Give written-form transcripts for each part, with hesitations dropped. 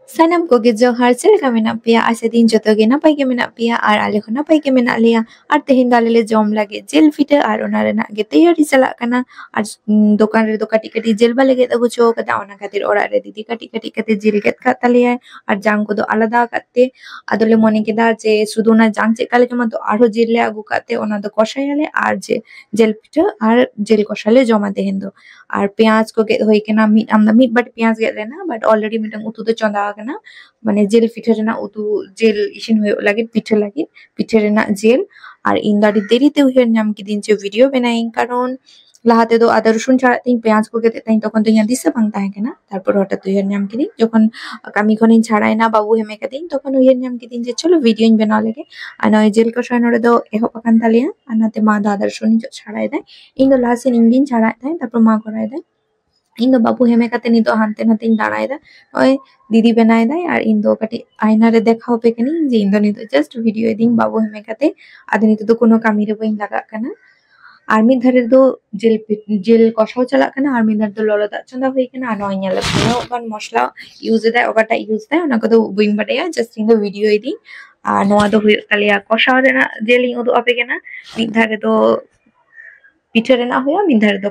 Sanam ko ge johar chel ka mena pia ase din joto ge napai ge mena pia ar ale ko napai ge mena leya ar tehin dale le jom lage jel pita ar ona rena ge teyari chalak kana ar dokan re do kati kati jel ba lege tagu cho kada ona khatir ora re didi kati kati kate jel get khat taleya ar jang ko do alada katte adole mone keda je sudu na jang che kale joma to aro jel le agu kate ona do koshayale ar je jel pita ar jel koshale joma tehin do আর পেঁয়াজ কো গে হই কেনা meet আমরা meet but পেঁয়াজ গে লেনা but already meeting উতু তো চন্দা কেনা মানে jail পিঠে রেনা উতু jail ইসিন হই লাগে পিঠে রেনা জেল আর ইন্দারি দেরিতে হইর নাম কি দিন যে ভিডিও বানাই কারণ লাহাতে তো আদা রসুন ছাড়া তিন পেঁয়াজ কো গে তাই তখন তো ইয়া দিছে বাং তাহে কেনা তারপর হঠাৎ হইর নাম কি দিন যখন কামি খনিন ছাড়াই না বাবু হেমে কে দিন তখন হইর নাম কি দিন যে চলো ভিডিও ইন বানা লাগে আর নয় জেল কষায় নরে দো এহ পাকান তালিয়া আর নাতে মা দাদা রসুন ছাড়াই দেয় ᱤᱧ ᱫᱚ ᱞᱟᱦᱟ ᱥᱮᱱ ᱤᱧ ᱜᱤᱧ ᱪᱷᱟᱲᱟᱭᱮᱫ ᱛᱟᱦᱮᱸ ᱛᱟᱨᱯᱚᱨ ᱢᱟ ᱠᱚᱨᱟᱣ ᱮᱫᱟᱭ ᱤᱧ ᱫᱚ ᱵᱟᱵᱩ ᱦᱮᱢᱮ ᱠᱟᱛᱮ ᱱᱤᱛᱚᱜ ᱦᱟᱱᱛᱮ ᱱᱟᱛᱮᱧ ᱫᱟᱬᱟᱭᱮᱫᱟ ᱱᱚᱜᱼᱚᱭ ᱫᱤᱫᱤ ᱵᱮᱱᱟᱭᱮᱫᱟᱭ ᱟᱨ ᱤᱧ ᱫᱚ ᱠᱟᱹᱴᱤᱡ ᱟᱭᱱᱟ ᱨᱮ ᱫᱮᱠᱷᱟᱣ ᱟᱯᱮ ᱠᱟᱹᱱᱟᱹᱧ ᱡᱮ ᱤᱧ ᱫᱚ ᱱᱤᱛᱚᱜ ᱡᱟᱥᱴ ᱵᱷᱤᱰᱤᱭᱳ ᱮᱫᱤᱧ ᱵᱟᱵᱩ ᱦᱮᱢᱮ ᱠᱟᱛᱮ ᱟᱫᱚ ᱱᱤᱛᱚᱜ ᱫᱚ कोनो ᱠᱟᱹᱢᱤ ᱨᱮ ᱵᱟᱹᱧ ᱞᱟᱜᱟᱜ ᱠᱟᱱᱟ আর মিদ ধারে দো জেল কষাও চালাক কানা আর মিদ ধারে দো ললো দাগ চন্দা হই কানা আর নয় ñela পেন মশলা ইউজ এদায় ওগাটা ইউজ দেয় ওনা কদো বইন বাটায়া জাস্ট ইন দো ভিডিও এদি আর নোয়া দো হুই তালিয়া কষাও রেনা জেল ইং উদু আপে কেনা মিদ ধারে দো পিঠে রেনা হইয়া মিদ ধারে দো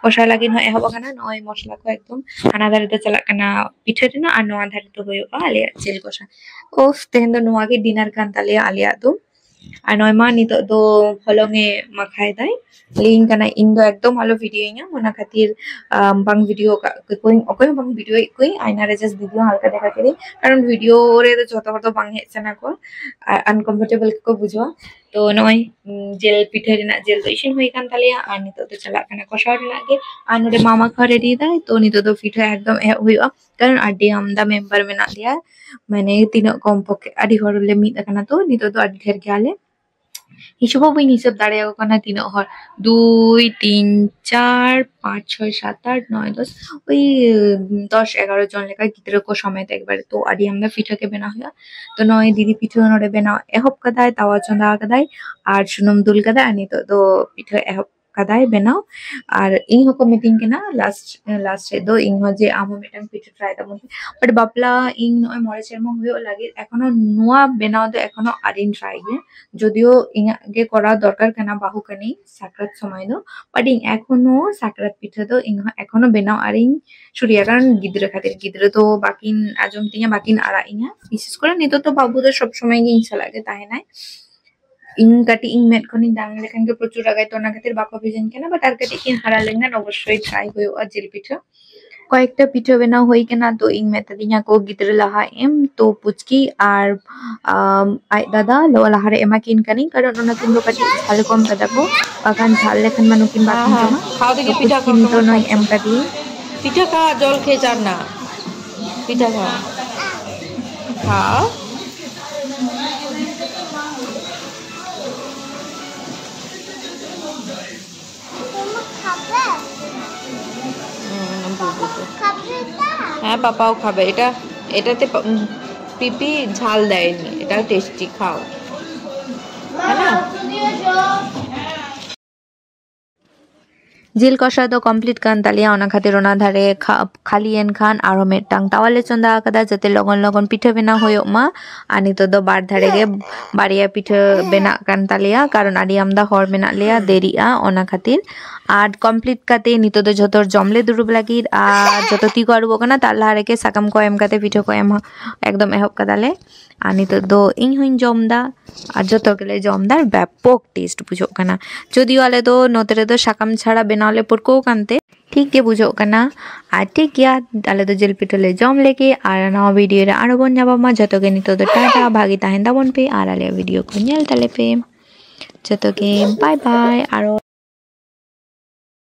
কষা লাগিন হয় এহব কানা নয় মশলা কো একদম হানা ধারে দো চালাক কানা পিঠে রেনা আর নোয়া ধারে দো হইয়া আলিয়া জেল কষা ওফ তেহেন দো নোয়া কে ডিনার কান তালিয়া আলিয়া দো আর নয় মা নিতো দো হলঙে মাখায় দেয় লিং কানা ইন দো একদম ভালো ভিডিও ইয়া ওনা খাতির বাং ভিডিও কোই অকই বাং ভিডিও কোই আয়না রে জাস্ট ভিডিও হালকা দেখা করি কারণ ভিডিও রে তো যত হতো বাং হেছনা কো আর আনকমফর্টেবল কো বুঝवा তো নয় জেল পিঠে রেনা জেল তো ইসিন হই কান তালিয়া আর নিতো তো চালা কানা কষা রেনা গে আর নরে মামা খা রেডি দেয় তো নিতো তো পিঠে একদম হইয়া কারণ আডি আমদা মেম্বার মেনা দিয়া মানে তিনো কম পক্ষে আডি হরলে মিদ কানা তো নিতো তো আডি ঢের গেলে হিসেব বই হিসেব দাঁড়িয়ে কানা তিন হর 2 3 4 5 6 7 8 9 10 ওই 10 11 জন লেখা গিদ্রে কো সময় একবারে তো আডি আমরা পিঠাকে বেনা হইয়া তো নয় দিদি পিঠা নরে বেনা এহব কাদায় তাওয়া চন্দা কাদায় আর সুনম দুল কাদায় আনি তো পিঠা এহব কাদায় বেনাও আর ইং হকো মিটিং কেনা লাস্ট দো ইং যে আমো মিটাং পিঠা ট্রাই দা মধ্যে বাট বাপলা ইং নয় মরে চেরমো হইও লাগে এখনো নোয়া বেনাও তো এখনো আরিন ট্রাই গে যদিও ইংগে করা দরকার কেনা বাহু কানি সাকরাত সময় দো বাট ইং এখনো সাকরাত পিঠা দো ইং এখনো বেনাও আর ইং সুরিয়া কারণ গিদ্রে খাতির গিদ্রে তো বাকিন আজম তিয়া বাকিন আরা ইঙা বিশেষ করে নিতো তো বাবুদের সব সময় গিয়ে ইচ্ছা লাগে তাই নাই ইং কাটি ইং মেট খনি দাং লেখান কে প্রচুর আগায় তো না খাতির বাকো ভিজন কেনা বাট আর কাটি ইন হারা লেঙ্গা অবশ্যই ট্রাই হইও জেল পিঠা কয়েকটা পিঠে বেনা হই কেনা তো ইং মেতা দিনা কো গিদ্রে লাহা এম তো পুচকি আর আই দাদা লো লাহারে এমা কিন কানি কারণ ওনা কিনবো কাটি ঝাল কম কাদা কো বাগান ঝাল লেখান মানুকিন বাকিন জমা খাও দেখি পিঠা কিন তো নয় এম কাটি পিঠা খা জল খেয়ে চার না পিঠা খা খাও হ্যাঁ পাপাও খাবে এটাতে পিপি ঝাল দেয়নি এটা টেস্টি খাও হ্যাঁ না जिल कषा तो कमप्लीट कान तालिया ओना खातिर ओना धारे खालियन खान आरो मेटांग तावाले चंदा कदा जते लगन लगन पिठे बेना होयो मा आनी तो दो बार धारे गे बारिया पिठे बेना कान तालिया कारण आडी आमदा हर मेना लिया देरिया ओना खातिर আর কমপ্লিট কাতে নিতো তো যতর জমলে দুরুব লাগি আর যত তি করব কানা তার লাহারে কে সাকাম কো এম কাতে পিঠে কো এম একদম এহব কাদালে আর নিতো দো ইং হইন জমদা আর যত গেলে জমদার ব্যাপক টেস্ট বুঝো কানা যদিও আলে তো নতরে তো সাকাম ছাড়া বেনালে পড়কো কানতে ঠিক গে বুঝো কানা আর ঠিক গিয়া আলে তো জেল পিঠলে জম লেকে আর নাও ভিডিও রে আরো বন যাবা মা যত গে নিতো তো টাটা ভাগি তাহেন্দা বন পে আর আলে ভিডিও কো নেল তালে পে যত গে বাই বাই আর